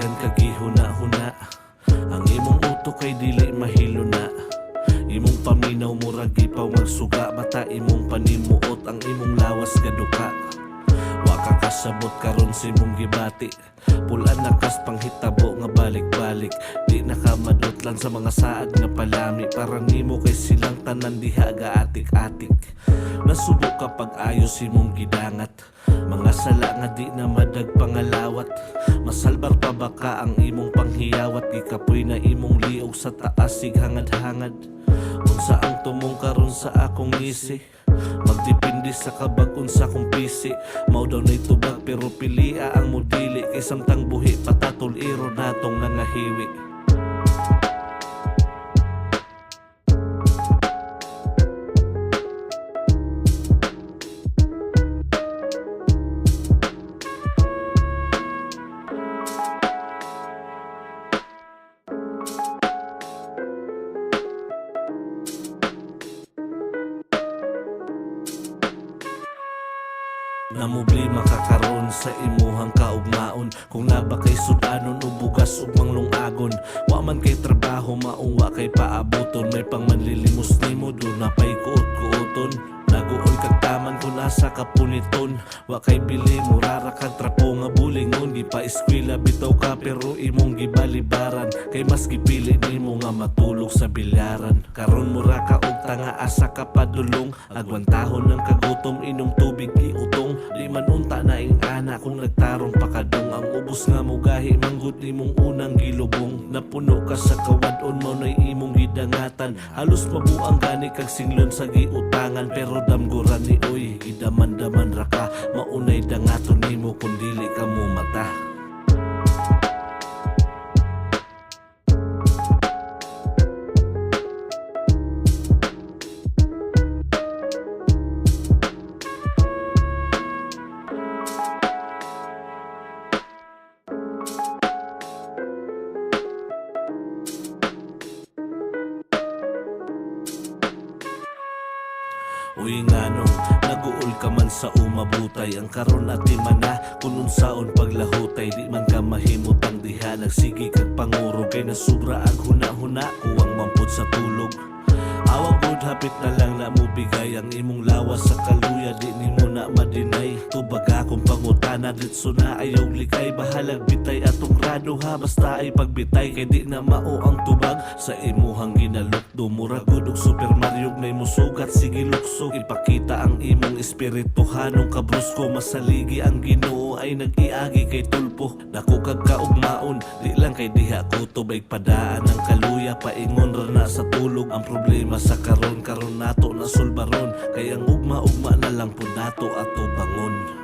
daghan kagihuna-huna. Ang imong utok kay dili mahilo na. Imong paminaw murag gipaw magsuga. Bata imong panimuot ang imong lawas gaduka. Wa ka kasabot karon sa imong gibati. Pulan nakas panghitabo nga balik-balik. Di nakamadutlan sa mga saad nga palami. Para nimo kay silang tanan diha ga atik-atik. Nasubo kapag ayos imong gidangat. Mga sala nga di na madag pangalawat. Masalbar pa baka ang imong panghiyawat. Gikapoy na imong liog sa taas sig hangad-hangad. Unsa ang tumong karon sa akong ngisi. Magdepende sa kabag unsa kong pisi. Mao daw na'y tubag pero pilia ang mudili. Kay samtang buhi patatol iro natong nangahiwi. Namoblema ka karon sa imuhang kaugmaon. Kung naba kay sudanon o bugas ug manglungagon. Wa man kay trabaho maong wa kay paaboton. May pang manlilimos nimo do na pay kuot-kuoton. Naguol kag taman kung asa ka puniton. Wa kay bili murara kag trapo nga bulingon. Di pa eskwela bitaw ka pero imong gibalibaran. Kay mas gipili nimo nga matulog sa bilyaran. Karon mura ka og tanga asa ka padulong. Agwantahon ng kagutom inom tubig iutong. Di man unta na ing ana kung nagtarong pakadong. Ang ubos nga mo gahi manggod nimong unang gilubong. Napuno ka sa kawadon mo na'y imong gidangatan. Halos mabuang gani kag singlon sa giutangan. Pero damguran ni oy gidaman-daman ra ka. Maunay dangaton nimo kung dili ka mo mata. Uy nganong, naguol ka man sa umabutay. Ang karon ati mana, kung unsaon paglahutay. Di man ka mahimutang diha, nagsigi kag panguro. Kay nasubra ang huna-huna, kuwang mampod sa tulog. Awang good hapit na lang na mo bigay. Ang imong lawas sa kaluya, di nimo na madinay. Tubag akong pangutana, ditso na ayaw likay. Bahalag bitay atong rado ha, basta ay pagbitay. Kay di na mao ang tubag sa imuhang ginalukdo. Muragod og Super Mario na'y musugat, sige lukso. Ipakita ang imong espiritu hanong kabrusko. Masaligi ang Ginoo ay nag-iagi kay tulpo. Dako kag kaugmaon, di lang kay diha kutob. Ay padaan ang kaluya, paingon ra na sa tulog. Ang problema sa karon nato na sulbaron. Kay ang ugma-ugma na lang po nato ato bangon.